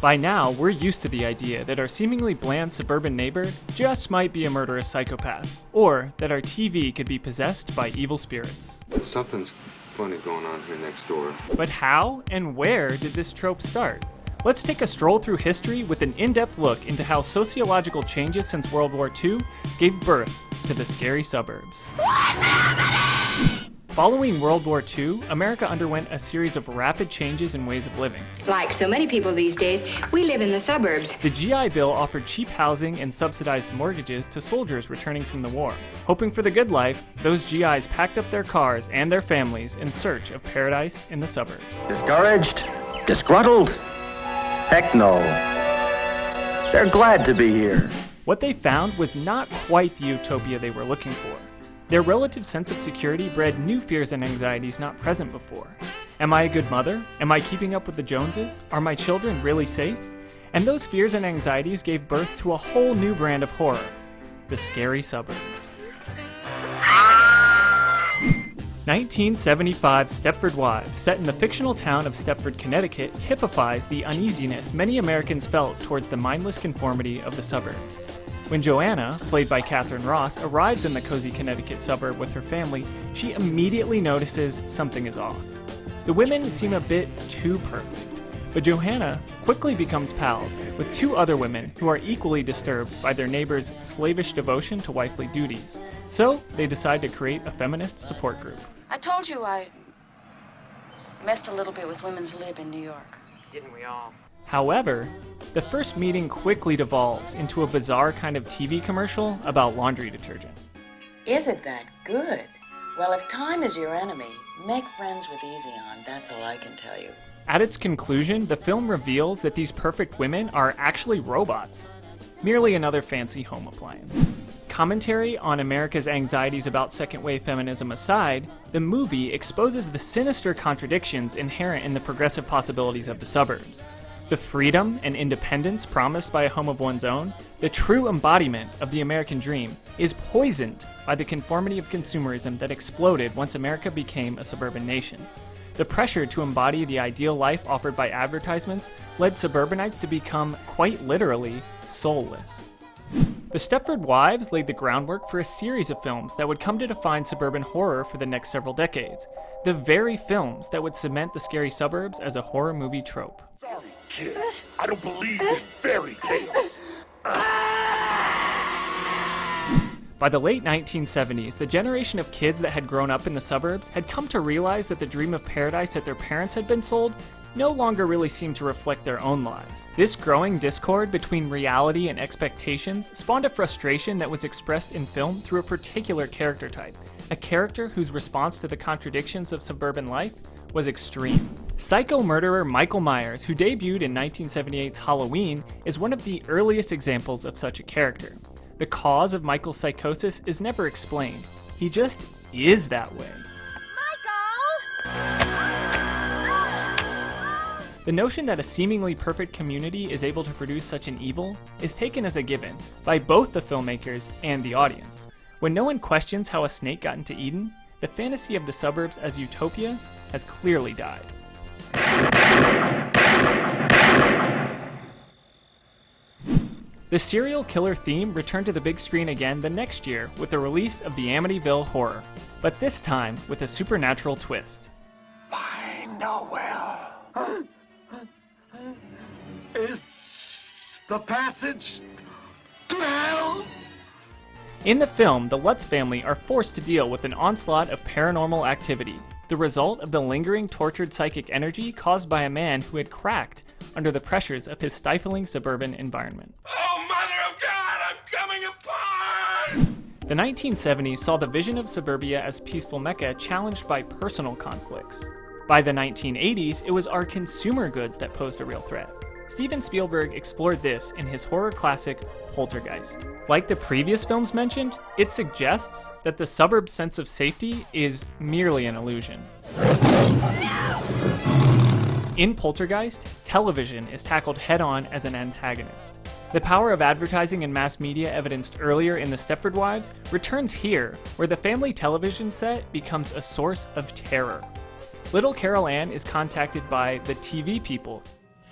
By now, we're used to the idea that our seemingly bland suburban neighbor just might be a murderous psychopath, or that our TV could be possessed by evil spirits. Something's funny going on here next door. But how and where did this trope start? Let's take a stroll through history with an in-depth look into how sociological changes since World War II gave birth to the scary suburbs. What's happening? Following World War II, America underwent a series of rapid changes in ways of living. Like so many people these days, we live in the suburbs. The GI Bill offered cheap housing and subsidized mortgages to soldiers returning from the war. Hoping for the good life, those GIs packed up their cars and their families in search of paradise in the suburbs. Discouraged? Disgruntled? Heck no. They're glad to be here. What they found was not quite the utopia they were looking for. Their relative sense of security bred new fears and anxieties not present before. Am I a good mother? Am I keeping up with the Joneses? Are my children really safe? And those fears and anxieties gave birth to a whole new brand of horror, the scary suburbs. 1975's Stepford Wives, set in the fictional town of Stepford, Connecticut, typifies the uneasiness many Americans felt towards the mindless conformity of the suburbs. When Joanna, played by Katherine Ross, arrives in the cozy Connecticut suburb with her family, she immediately notices something is off. The women seem a bit too perfect, but Joanna quickly becomes pals with two other women who are equally disturbed by their neighbor's slavish devotion to wifely duties. So they decide to create a feminist support group. I told you I messed a little bit with women's lib in New York. Didn't we all? However, the first meeting quickly devolves into a bizarre kind of TV commercial about laundry detergent. Is it that good? Well, if time is your enemy, make friends with Easy On. That's all I can tell you. At its conclusion, the film reveals that these perfect women are actually robots. Merely another fancy home appliance. Commentary on America's anxieties about second-wave feminism aside, the movie exposes the sinister contradictions inherent in the progressive possibilities of the suburbs. The freedom and independence promised by a home of one's own, the true embodiment of the American dream, is poisoned by the conformity of consumerism that exploded once America became a suburban nation. The pressure to embody the ideal life offered by advertisements led suburbanites to become, quite literally, soulless. The Stepford Wives laid the groundwork for a series of films that would come to define suburban horror for the next several decades. The very films that would cement the scary suburbs as a horror movie trope. Sorry, kid. I don't believe in fairy tales. By the late 1970s, the generation of kids that had grown up in the suburbs had come to realize that the dream of paradise that their parents had been sold no longer really seemed to reflect their own lives. This growing discord between reality and expectations spawned a frustration that was expressed in film through a particular character type, a character whose response to the contradictions of suburban life was extreme. Psycho murderer Michael Myers, who debuted in 1978's Halloween, is one of the earliest examples of such a character. The cause of Michael's psychosis is never explained. He just is that way. The notion that a seemingly perfect community is able to produce such an evil is taken as a given by both the filmmakers and the audience. When no one questions how a snake got into Eden, the fantasy of the suburbs as utopia has clearly died. The serial killer theme returned to the big screen again the next year with the release of the Amityville Horror, but this time with a supernatural twist. Find a well. Is the passage to hell? In the film, the Lutz family are forced to deal with an onslaught of paranormal activity, the result of the lingering tortured psychic energy caused by a man who had cracked under the pressures of his stifling suburban environment. Oh, Mother of God, I'm coming apart! The 1970s saw the vision of suburbia as peaceful Mecca challenged by personal conflicts. By the 1980s, it was our consumer goods that posed a real threat. Steven Spielberg explored this in his horror classic, Poltergeist. Like the previous films mentioned, it suggests that the suburb sense of safety is merely an illusion. In Poltergeist, television is tackled head-on as an antagonist. The power of advertising and mass media evidenced earlier in the Stepford Wives returns here, where the family television set becomes a source of terror. Little Carol Ann is contacted by the TV people.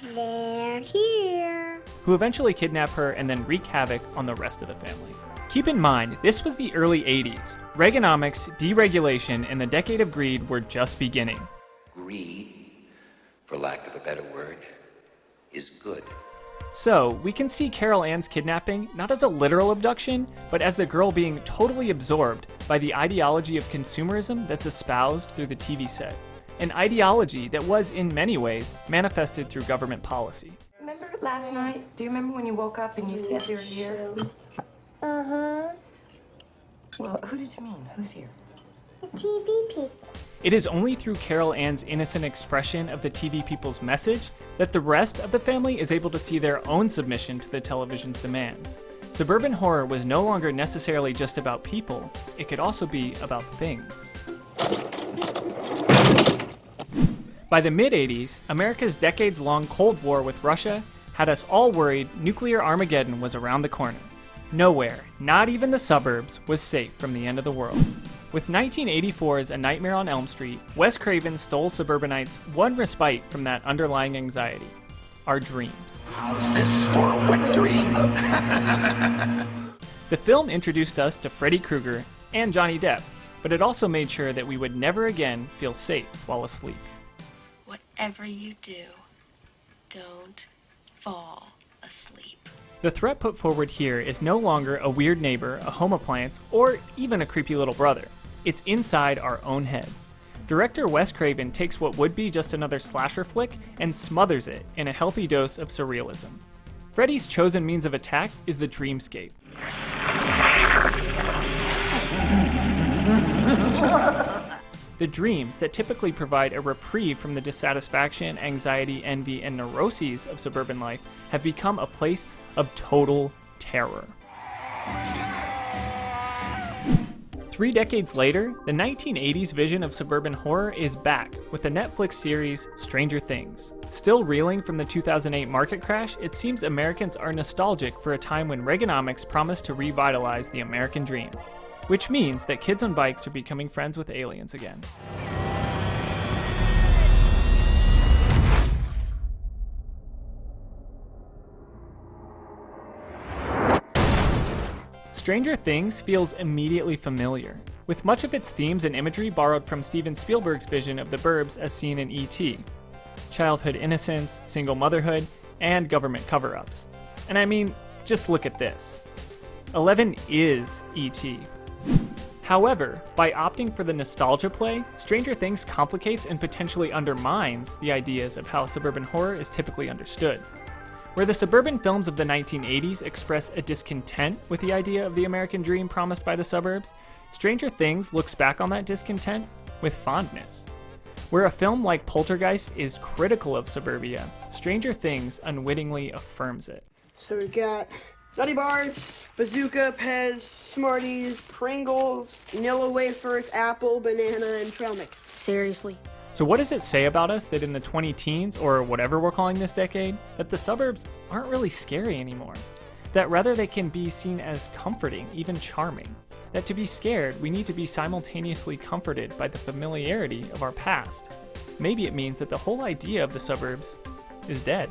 They're here. Who eventually kidnap her and then wreak havoc on the rest of the family. Keep in mind, this was the early 80s. Reaganomics, deregulation, and the decade of greed were just beginning. Greed, for lack of a better word, is good. So, we can see Carol Ann's kidnapping not as a literal abduction, but as the girl being totally absorbed by the ideology of consumerism that's espoused through the TV set. An ideology that was, in many ways, manifested through government policy. Remember last night? Do you remember when you woke up and you said they were here? Uh-huh. Well, who did you mean? Who's here? The TV people. It is only through Carol Ann's innocent expression of the TV people's message that the rest of the family is able to see their own submission to the television's demands. Suburban horror was no longer necessarily just about people, it could also be about things. By the mid-80s, America's decades-long Cold War with Russia had us all worried nuclear Armageddon was around the corner. Nowhere, not even the suburbs, was safe from the end of the world. With 1984's A Nightmare on Elm Street, Wes Craven stole suburbanites one respite from that underlying anxiety: our dreams. How's this for a wet dream? The film introduced us to Freddy Krueger and Johnny Depp, but it also made sure that we would never again feel safe while asleep. Whatever you do, don't fall asleep. The threat put forward here is no longer a weird neighbor, a home appliance, or even a creepy little brother. It's inside our own heads. Director Wes Craven takes what would be just another slasher flick and smothers it in a healthy dose of surrealism. Freddy's chosen means of attack is the dreamscape. The dreams that typically provide a reprieve from the dissatisfaction, anxiety, envy, and neuroses of suburban life have become a place of total terror. 3 decades later, the 1980s vision of suburban horror is back with the Netflix series Stranger Things. Still reeling from the 2008 market crash, it seems Americans are nostalgic for a time when Reaganomics promised to revitalize the American dream. Which means that kids on bikes are becoming friends with aliens again. Stranger Things feels immediately familiar, with much of its themes and imagery borrowed from Steven Spielberg's vision of the burbs as seen in E.T. Childhood innocence, single motherhood, and government cover-ups. And I mean, just look at this. 11 is E.T. However, by opting for the nostalgia play, Stranger Things complicates and potentially undermines the ideas of how suburban horror is typically understood. Where the suburban films of the 1980s express a discontent with the idea of the American dream promised by the suburbs, Stranger Things looks back on that discontent with fondness. Where a film like Poltergeist is critical of suburbia, Stranger Things unwittingly affirms it. So we got Nutty Bars, Bazooka, Pez, Smarties, Pringles, vanilla wafers, apple, banana, and trail mix. Seriously? So what does it say about us that in the 20-teens, or whatever we're calling this decade, that the suburbs aren't really scary anymore? That rather they can be seen as comforting, even charming? That to be scared, we need to be simultaneously comforted by the familiarity of our past? Maybe it means that the whole idea of the suburbs is dead.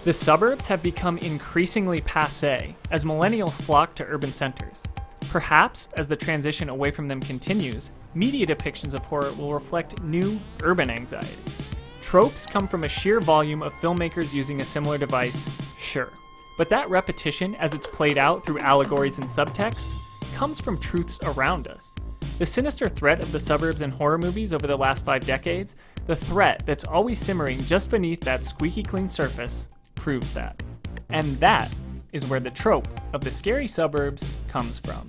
The suburbs have become increasingly passé as millennials flock to urban centers. Perhaps, as the transition away from them continues, media depictions of horror will reflect new urban anxieties. Tropes come from a sheer volume of filmmakers using a similar device, sure. But that repetition, as it's played out through allegories and subtext, comes from truths around us. The sinister threat of the suburbs in horror movies over the last 5 decades, the threat that's always simmering just beneath that squeaky clean surface, proves that. And that is where the trope of the scary suburbs comes from.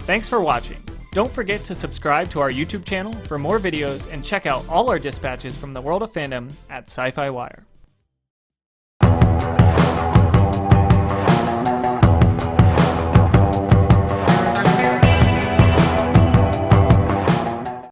Thanks for watching. Don't forget to subscribe to our YouTube channel for more videos and check out all our dispatches from the world of fandom at Syfy Wire.